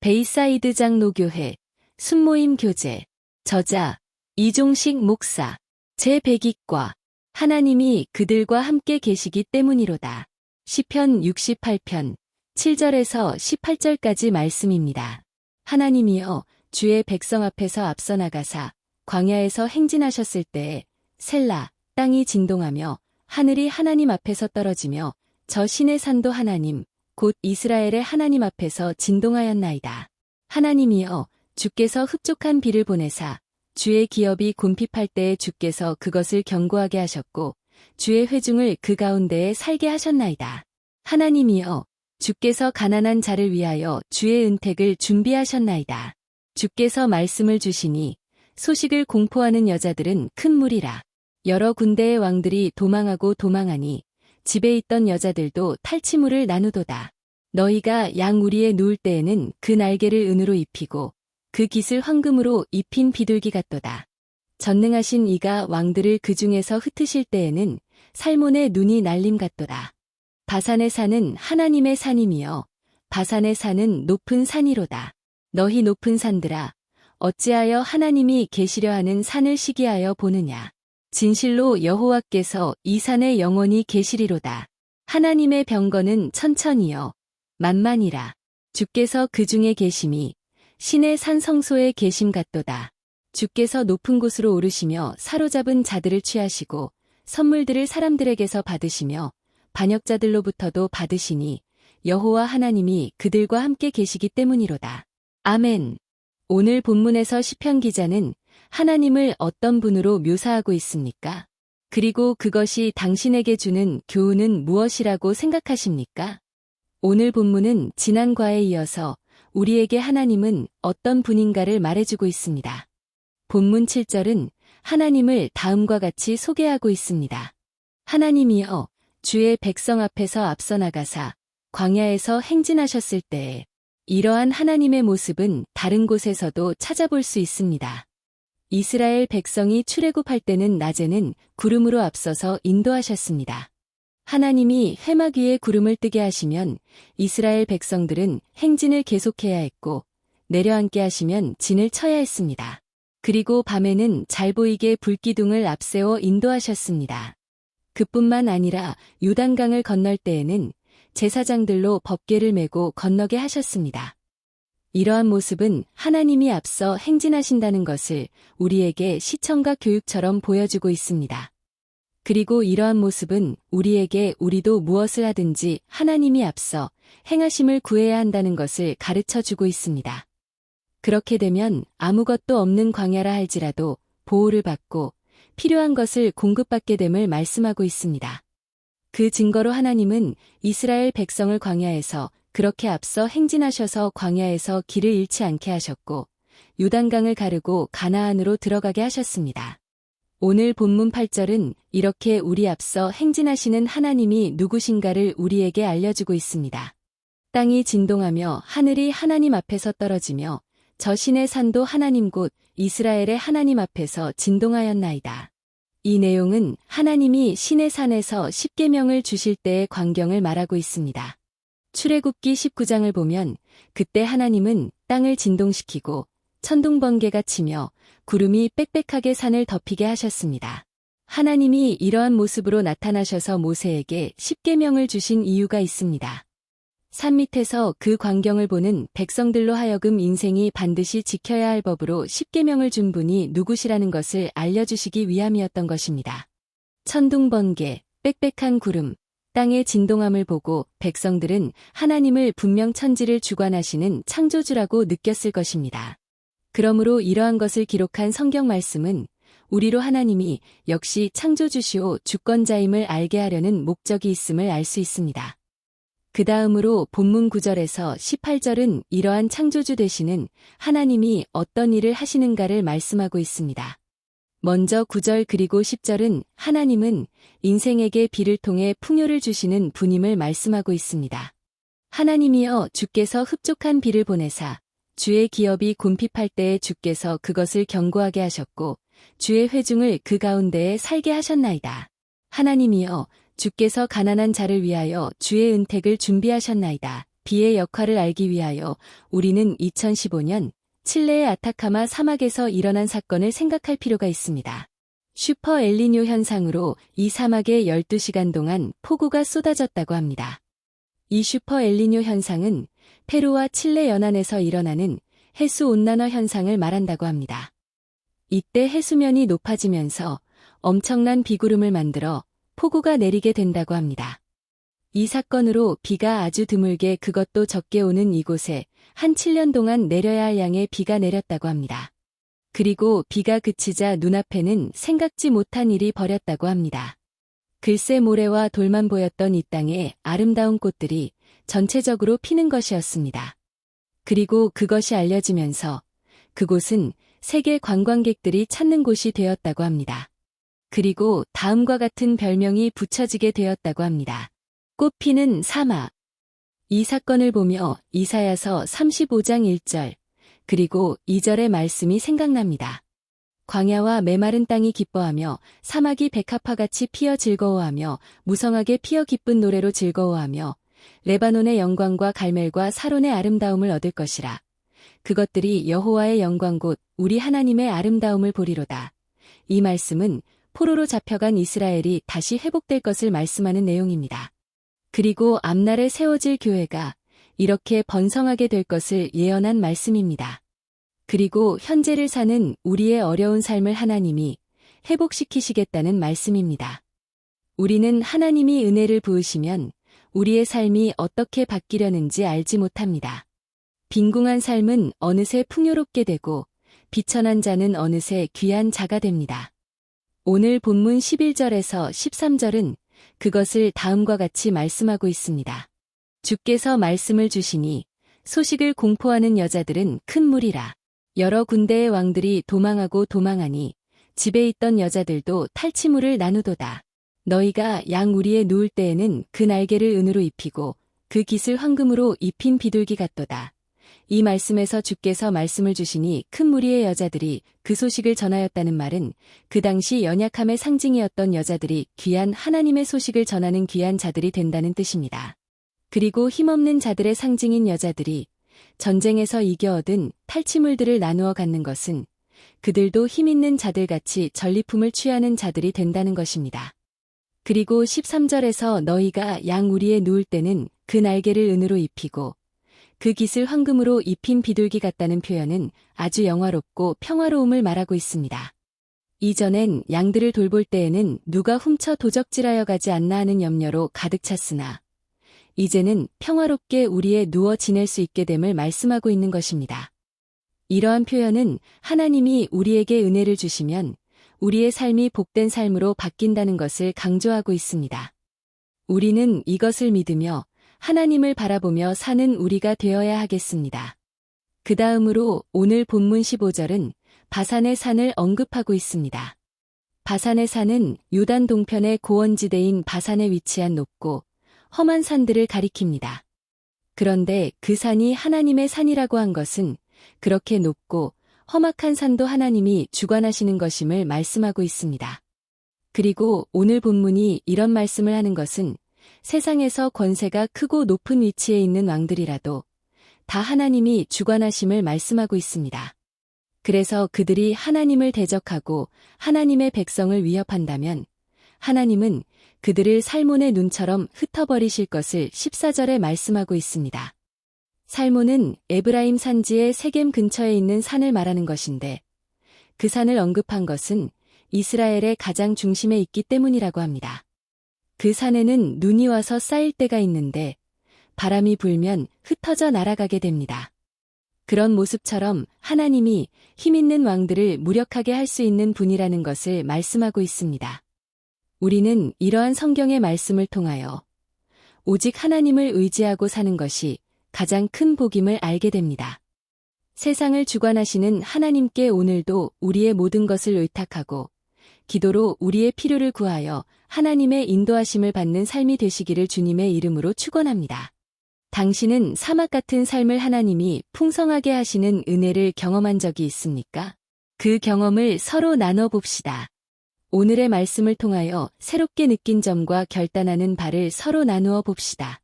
베이사이드 장로교회 순모임 교재 저자 이종식 목사 제100기과 하나님이 그들과 함께 계시기 때문이로다. 시편 68편 7절에서 18절까지 말씀입니다. 하나님이여 주의 백성 앞에서 앞서 나가사 광야에서 행진하셨을 때에 셀라 땅이 진동하며 하늘이 하나님 앞에서 떨어지며 저 신의 산도 하나님 곧 이스라엘의 하나님 앞에서 진동하였나이다. 하나님이여 주께서 흡족한 비를 보내사 주의 기업이 곤핍할 때에 주께서 그것을 견고하게 하셨고 주의 회중을 그 가운데에 살게 하셨나이다. 하나님이여 주께서 가난한 자를 위하여 주의 은택을 준비하셨나이다. 주께서 말씀을 주시니 소식을 공포하는 여자들은 큰 무리라. 여러 군대의 왕들이 도망하고 도망하니 집에 있던 여자들도 탈취물을 나누도다. 너희가 양 우리에 누울 때에는 그 날개를 은으로 입히고 그 깃을 황금으로 입힌 비둘기 같도다. 전능하신 이가 왕들을 그 중에서 흩으실 때에는 살몬의 눈이 날림 같도다. 바산의 산은 하나님의 산임이여 바산의 산은 높은 산이로다. 너희 높은 산들아 어찌하여 하나님이 계시려 하는 산을 시기하여 보느냐. 진실로 여호와께서 이 산에 영원히 계시리로다. 하나님의 병거는 천천히여 만만이라. 주께서 그 중에 계심이 신의 산 성소에 계심 같도다. 주께서 높은 곳으로 오르시며 사로잡은 자들을 취하시고 선물들을 사람들에게서 받으시며 반역자들로부터도 받으시니 여호와 하나님이 그들과 함께 계시기 때문이로다. 아멘. 오늘 본문에서 시편 기자는 하나님을 어떤 분으로 묘사하고 있습니까? 그리고 그것이 당신에게 주는 교훈은 무엇이라고 생각하십니까? 오늘 본문은 지난과에 이어서 우리에게 하나님은 어떤 분인가를 말해주고 있습니다. 본문 7절은 하나님을 다음과 같이 소개하고 있습니다. 하나님이여 주의 백성 앞에서 앞서 나가사 광야에서 행진하셨을 때에 이러한 하나님의 모습은 다른 곳에서도 찾아볼 수 있습니다. 이스라엘 백성이 출애굽할 때는 낮에는 구름으로 앞서서 인도하셨습니다. 하나님이 회막 위에 구름을 뜨게 하시면 이스라엘 백성들은 행진을 계속해야 했고 내려앉게 하시면 진을 쳐야 했습니다. 그리고 밤에는 잘 보이게 불기둥을 앞세워 인도하셨습니다. 그뿐만 아니라 요단강을 건널 때에는 제사장들로 법궤를 메고 건너게 하셨습니다. 이러한 모습은 하나님이 앞서 행진하신다는 것을 우리에게 시청과 교육처럼 보여주고 있습니다. 그리고 이러한 모습은 우리에게 우리도 무엇을 하든지 하나님이 앞서 행하심을 구해야 한다는 것을 가르쳐주고 있습니다. 그렇게 되면 아무것도 없는 광야라 할지라도 보호를 받고 필요한 것을 공급받게 됨을 말씀하고 있습니다. 그 증거로 하나님은 이스라엘 백성을 광야에서 그렇게 앞서 행진하셔서 광야에서 길을 잃지 않게 하셨고 요단강을 가르고 가나안으로 들어가게 하셨습니다. 오늘 본문 8절은 이렇게 우리 앞서 행진하시는 하나님이 누구신가를 우리에게 알려주고 있습니다. 땅이 진동하며 하늘이 하나님 앞에서 떨어지며 저 신의 산도 하나님 곧 이스라엘의 하나님 앞에서 진동하였나이다. 이 내용은 하나님이 신의 산에서 십계명을 주실 때의 광경을 말하고 있습니다. 출애굽기 19장을 보면 그때 하나님은 땅을 진동시키고 천둥번개가 치며 구름이 빽빽하게 산을 덮이게 하셨습니다. 하나님이 이러한 모습으로 나타나셔서 모세에게 십계명을 주신 이유가 있습니다. 산 밑에서 그 광경을 보는 백성들로 하여금 인생이 반드시 지켜야 할 법으로 십계명을 준 분이 누구시라는 것을 알려주시기 위함이었던 것입니다. 천둥번개, 빽빽한 구름, 땅의 진동함을 보고 백성들은 하나님을 분명 천지를 주관하시는 창조주라고 느꼈을 것입니다. 그러므로 이러한 것을 기록한 성경 말씀은 우리로 하나님이 역시 창조주시오 주권자임을 알게 하려는 목적이 있음을 알 수 있습니다. 그 다음으로 본문 9절에서 18절은 이러한 창조주 되시는 하나님이 어떤 일을 하시는가를 말씀하고 있습니다. 먼저 9절 그리고 10절은 하나님은 인생에게 비를 통해 풍요를 주시는 분임을 말씀하고 있습니다. 하나님이여 주께서 흡족한 비를 보내사 주의 기업이 곤핍할 때에 주께서 그것을 견고하게 하셨고 주의 회중을 그 가운데에 살게 하셨나이다. 하나님이여 주께서 가난한 자를 위하여 주의 은택을 준비하셨나이다. 비의 역할을 알기 위하여 우리는 2015년 칠레의 아타카마 사막에서 일어난 사건을 생각할 필요가 있습니다. 슈퍼 엘니뇨 현상으로 이 사막에 12시간 동안 폭우가 쏟아졌다고 합니다. 이 슈퍼 엘니뇨 현상은 페루와 칠레 연안에서 일어나는 해수 온난화 현상을 말한다고 합니다. 이때 해수면이 높아지면서 엄청난 비구름을 만들어 폭우가 내리게 된다고 합니다. 이 사건으로 비가 아주 드물게 그것도 적게 오는 이곳에 한 7년 동안 내려야 할 양의 비가 내렸다고 합니다. 그리고 비가 그치자 눈앞에는 생각지 못한 일이 벌였다고 합니다. 글쎄 모래와 돌만 보였던 이 땅에 아름다운 꽃들이 전체적으로 피는 것이었습니다. 그리고 그것이 알려지면서 그곳은 세계 관광객들이 찾는 곳이 되었다고 합니다. 그리고 다음과 같은 별명이 붙여지게 되었다고 합니다. 꽃피는 사막. 이 사건을 보며 이사야서 35장 1절 그리고 2절의 말씀이 생각납니다. 광야와 메마른 땅이 기뻐하며 사막이 백합화같이 피어 즐거워하며 무성하게 피어 기쁜 노래로 즐거워하며 레바논의 영광과 갈멜과 사론의 아름다움을 얻을 것이라. 그것들이 여호와의 영광 곧 우리 하나님의 아름다움을 보리로다. 이 말씀은 포로로 잡혀간 이스라엘이 다시 회복될 것을 말씀하는 내용입니다. 그리고 앞날에 세워질 교회가 이렇게 번성하게 될 것을 예언한 말씀입니다. 그리고 현재를 사는 우리의 어려운 삶을 하나님이 회복시키시겠다는 말씀입니다. 우리는 하나님이 은혜를 부으시면 우리의 삶이 어떻게 바뀌려는지 알지 못합니다. 빈궁한 삶은 어느새 풍요롭게 되고 비천한 자는 어느새 귀한 자가 됩니다. 오늘 본문 11절에서 13절은 그것을 다음과 같이 말씀하고 있습니다. 주께서 말씀을 주시니 소식을 공포하는 여자들은 큰 무리라. 여러 군대의 왕들이 도망하고 도망하니 집에 있던 여자들도 탈취물을 나누도다. 너희가 양 우리에 누울 때에는 그 날개를 은으로 입히고 그 깃을 황금으로 입힌 비둘기 같도다. 이 말씀에서 주께서 말씀을 주시니 큰 무리의 여자들이 그 소식을 전하였다는 말은 그 당시 연약함의 상징이었던 여자들이 귀한 하나님의 소식을 전하는 귀한 자들이 된다는 뜻입니다. 그리고 힘없는 자들의 상징인 여자들이 전쟁에서 이겨 얻은 탈취물들을 나누어 갖는 것은 그들도 힘있는 자들같이 전리품을 취하는 자들이 된다는 것입니다. 그리고 13절에서 너희가 양 우리에 누울 때는 그 날개를 은으로 입히고 그 깃을 황금으로 입힌 비둘기 같다는 표현은 아주 영화롭고 평화로움을 말하고 있습니다. 이전엔 양들을 돌볼 때에는 누가 훔쳐 도적질하여 가지 않나 하는 염려로 가득 찼으나 이제는 평화롭게 우리에 누워 지낼 수 있게 됨을 말씀하고 있는 것입니다. 이러한 표현은 하나님이 우리에게 은혜를 주시면 우리의 삶이 복된 삶으로 바뀐다는 것을 강조하고 있습니다. 우리는 이것을 믿으며 하나님을 바라보며 사는 우리가 되어야 하겠습니다. 그 다음으로 오늘 본문 15절은 바산의 산을 언급하고 있습니다. 바산의 산은 요단 동편의 고원지대인 바산에 위치한 높고 험한 산들을 가리킵니다. 그런데 그 산이 하나님의 산이라고 한 것은 그렇게 높고 험악한 산도 하나님이 주관하시는 것임을 말씀하고 있습니다. 그리고 오늘 본문이 이런 말씀을 하는 것은 세상에서 권세가 크고 높은 위치에 있는 왕들이라도 다 하나님이 주관하심을 말씀하고 있습니다. 그래서 그들이 하나님을 대적하고 하나님의 백성을 위협한다면 하나님은 그들을 살몬의 눈처럼 흩어버리실 것을 14절에 말씀하고 있습니다. 살몬은 에브라임 산지의 세겜 근처에 있는 산을 말하는 것인데 그 산을 언급한 것은 이스라엘의 가장 중심에 있기 때문이라고 합니다. 그 산에는 눈이 와서 쌓일 때가 있는데 바람이 불면 흩어져 날아가게 됩니다. 그런 모습처럼 하나님이 힘있는 왕들을 무력하게 할 수 있는 분이라는 것을 말씀하고 있습니다. 우리는 이러한 성경의 말씀을 통하여 오직 하나님을 의지하고 사는 것이 가장 큰 복임을 알게 됩니다. 세상을 주관하시는 하나님께 오늘도 우리의 모든 것을 의탁하고 기도로 우리의 필요를 구하여 하나님의 인도하심을 받는 삶이 되시기를 주님의 이름으로 축원합니다. 당신은 사막 같은 삶을 하나님이 풍성하게 하시는 은혜를 경험한 적이 있습니까? 그 경험을 서로 나눠봅시다. 오늘의 말씀을 통하여 새롭게 느낀 점과 결단하는 바를 서로 나누어 봅시다.